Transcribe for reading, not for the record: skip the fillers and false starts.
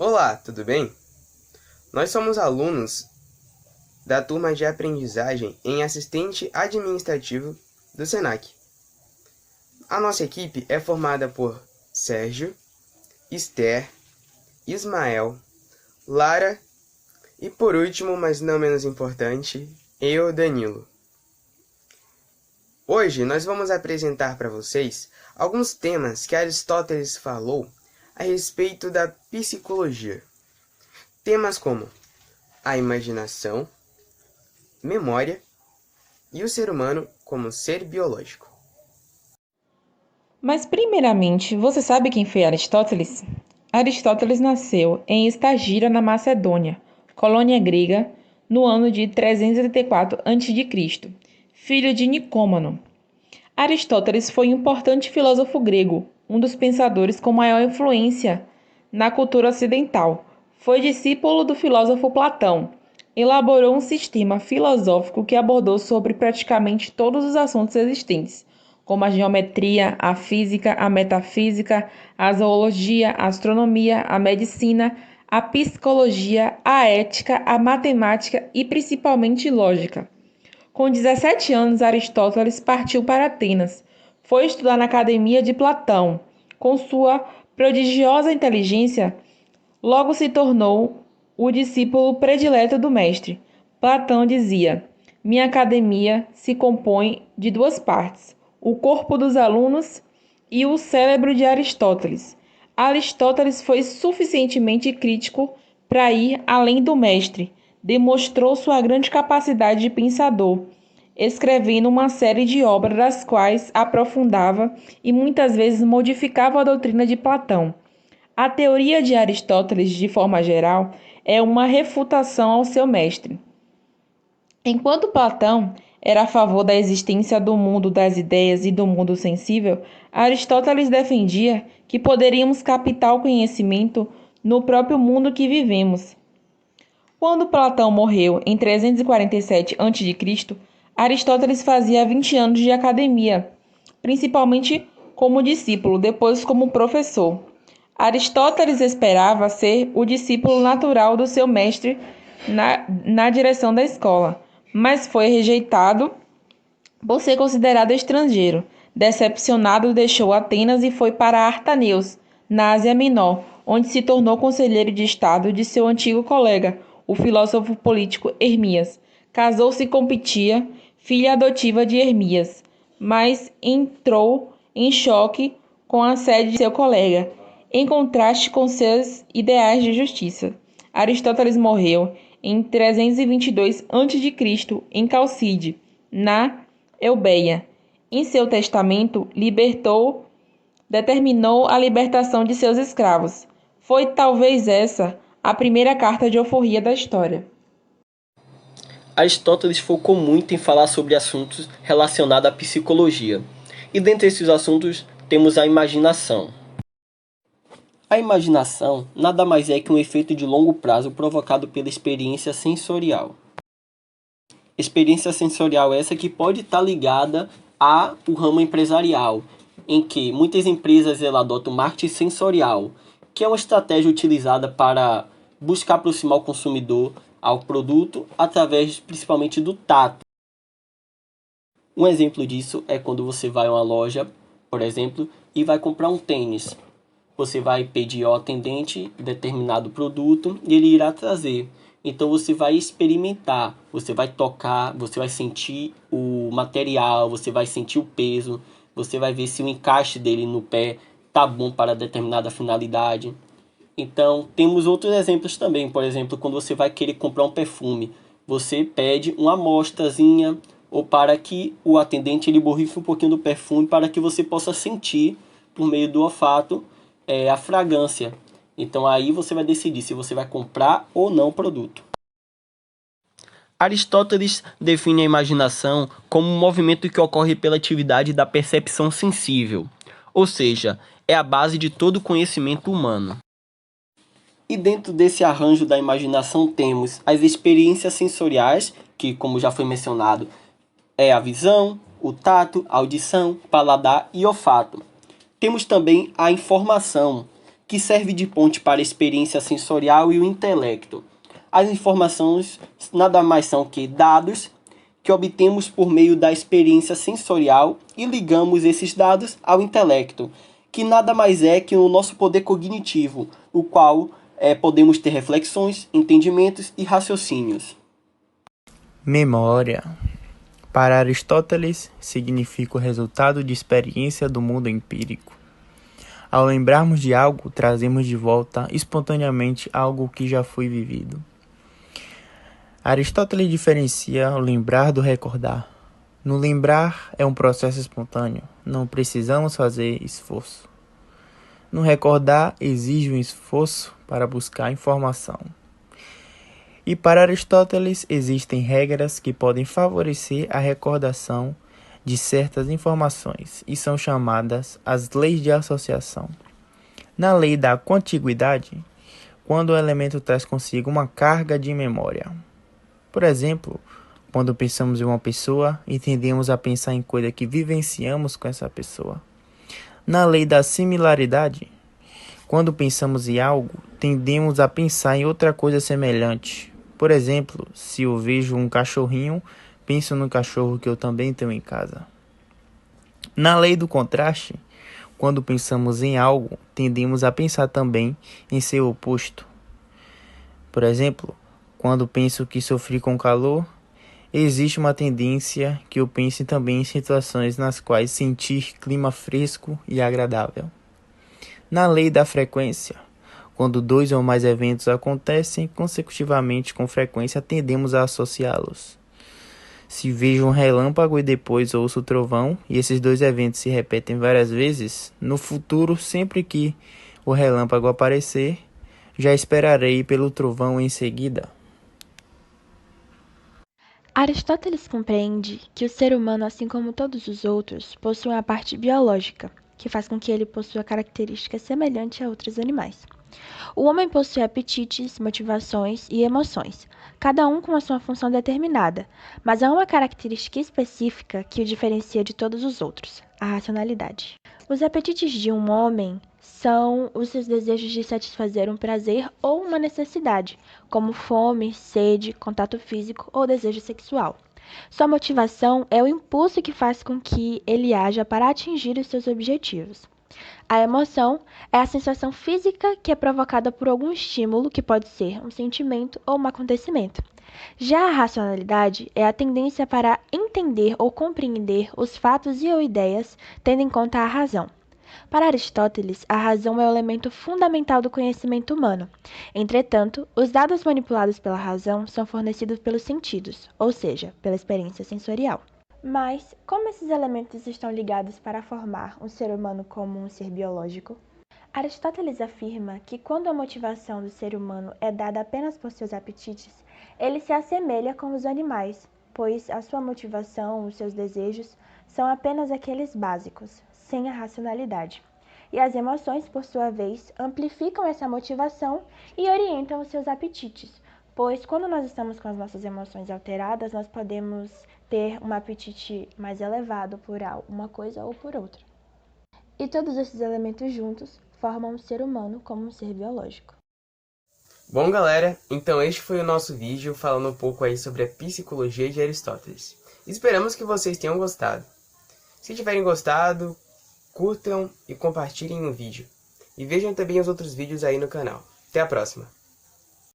Olá, tudo bem? Nós somos alunos da turma de aprendizagem em assistente administrativo do Senac. A nossa equipe é formada por Sérgio, Esther, Ismael, Lara e, por último, mas não menos importante, eu, Danilo. Hoje nós vamos apresentar para vocês alguns temas que Aristóteles falou a respeito da psicologia. Temas como a imaginação, memória e o ser humano como ser biológico. Mas, primeiramente, você sabe quem foi Aristóteles? Aristóteles nasceu em Estagira, na Macedônia, colônia grega, no ano de 384 a.C., filho de Nicômano. Aristóteles foi um importante filósofo grego, um dos pensadores com maior influência na cultura ocidental. Foi discípulo do filósofo Platão. Elaborou um sistema filosófico que abordou sobre praticamente todos os assuntos existentes, como a geometria, a física, a metafísica, a zoologia, a astronomia, a medicina, a psicologia, a ética, a matemática e principalmente lógica. Com 17 anos, Aristóteles partiu para Atenas. Foi estudar na academia de Platão. Com sua prodigiosa inteligência, logo se tornou o discípulo predileto do mestre. Platão dizia: minha academia se compõe de duas partes, o corpo dos alunos e o cérebro de Aristóteles. Aristóteles foi suficientemente crítico para ir além do mestre. Demonstrou sua grande capacidade de pensador, escrevendo uma série de obras das quais aprofundava e muitas vezes modificava a doutrina de Platão. A teoria de Aristóteles, de forma geral, é uma refutação ao seu mestre. Enquanto Platão era a favor da existência do mundo das ideias e do mundo sensível, Aristóteles defendia que poderíamos captar o conhecimento no próprio mundo que vivemos. Quando Platão morreu em 347 a.C., Aristóteles fazia 20 anos de academia, principalmente como discípulo, depois como professor. Aristóteles esperava ser o discípulo natural do seu mestre na direção da escola, mas foi rejeitado por ser considerado estrangeiro. Decepcionado, deixou Atenas e foi para Artaneus, na Ásia Menor, onde se tornou conselheiro de estado de seu antigo colega, o filósofo político Hermias. Casou-se com Pitia, filha adotiva de Hermias, mas entrou em choque com a sede de seu colega, em contraste com seus ideais de justiça. Aristóteles morreu em 322 a.C. em Calcide, na Eubéia. Em seu testamento, determinou a libertação de seus escravos. Foi talvez essa a primeira carta de alforria da história. Aristóteles focou muito em falar sobre assuntos relacionados à psicologia. E dentre esses assuntos temos a imaginação. A imaginação nada mais é que um efeito de longo prazo provocado pela experiência sensorial. Experiência sensorial essa que pode estar ligada ao ramo empresarial, em que muitas empresas adotam marketing sensorial, que é uma estratégia utilizada para buscar aproximar o consumidor ao produto através principalmente do tato. Um exemplo disso é quando você vai a uma loja, por exemplo, e vai comprar um tênis. Você vai pedir ao atendente determinado produto e ele irá trazer. Então você vai experimentar, você vai tocar, você vai sentir o material, você vai sentir o peso, você vai ver se o encaixe dele no pé tá bom para determinada finalidade. Então temos outros exemplos também, por exemplo, quando você vai querer comprar um perfume, você pede uma amostrazinha ou para que o atendente ele borrife um pouquinho do perfume para que você possa sentir por meio do olfato a fragrância. Então aí você vai decidir se você vai comprar ou não o produto. Aristóteles define a imaginação como um movimento que ocorre pela atividade da percepção sensível, ou seja, é a base de todo o conhecimento humano. E dentro desse arranjo da imaginação temos as experiências sensoriais, que como já foi mencionado, é a visão, o tato, a audição, paladar e olfato. Temos também a informação, que serve de ponte para a experiência sensorial e o intelecto. As informações nada mais são que dados que obtemos por meio da experiência sensorial e ligamos esses dados ao intelecto, que nada mais é que o nosso poder cognitivo, o qual podemos ter reflexões, entendimentos e raciocínios. Memória. Para Aristóteles, significa o resultado de experiência do mundo empírico. Ao lembrarmos de algo, trazemos de volta espontaneamente algo que já foi vivido. Aristóteles diferencia o lembrar do recordar. No lembrar é um processo espontâneo, não precisamos fazer esforço. No recordar exige um esforço para buscar informação. E para Aristóteles existem regras que podem favorecer a recordação de certas informações e são chamadas as leis de associação. Na lei da contiguidade, quando o elemento traz consigo uma carga de memória. Por exemplo, quando pensamos em uma pessoa e tendemos a pensar em coisa que vivenciamos com essa pessoa. Na lei da similaridade, quando pensamos em algo, tendemos a pensar em outra coisa semelhante. Por exemplo, se eu vejo um cachorrinho, penso no cachorro que eu também tenho em casa. Na lei do contraste, quando pensamos em algo, tendemos a pensar também em seu oposto. Por exemplo, quando penso que sofri com calor, existe uma tendência que eu pense também em situações nas quais sentir clima fresco e agradável. Na lei da frequência, quando 2 ou mais eventos acontecem consecutivamente com frequência, tendemos a associá-los. Se vejo um relâmpago e depois ouço o trovão, e esses 2 eventos se repetem várias vezes, no futuro, sempre que o relâmpago aparecer, já esperarei pelo trovão em seguida. Aristóteles compreende que o ser humano, assim como todos os outros, possui uma parte biológica, que faz com que ele possua características semelhantes a outros animais. O homem possui apetites, motivações e emoções, cada um com a sua função determinada, mas há uma característica específica que o diferencia de todos os outros: a racionalidade. Os apetites de um homem são os seus desejos de satisfazer um prazer ou uma necessidade, como fome, sede, contato físico ou desejo sexual. Sua motivação é o impulso que faz com que ele haja para atingir os seus objetivos. A emoção é a sensação física que é provocada por algum estímulo, que pode ser um sentimento ou um acontecimento. Já a racionalidade é a tendência para entender ou compreender os fatos e ou ideias, tendo em conta a razão. Para Aristóteles, a razão é o elemento fundamental do conhecimento humano. Entretanto, os dados manipulados pela razão são fornecidos pelos sentidos, ou seja, pela experiência sensorial. Mas como esses elementos estão ligados para formar um ser humano como um ser biológico? Aristóteles afirma que quando a motivação do ser humano é dada apenas por seus apetites, ele se assemelha com os animais, pois a sua motivação, os seus desejos, são apenas aqueles básicos, sem a racionalidade. E as emoções, por sua vez, amplificam essa motivação e orientam os seus apetites, pois quando nós estamos com as nossas emoções alteradas, nós podemos ter um apetite mais elevado por uma coisa ou por outra. E todos esses elementos juntos formam um ser humano como um ser biológico. Bom, galera, então este foi o nosso vídeo falando um pouco aí sobre a psicologia de Aristóteles. Esperamos que vocês tenham gostado. Se tiverem gostado, curtam e compartilhem o vídeo. E vejam também os outros vídeos aí no canal. Até a próxima!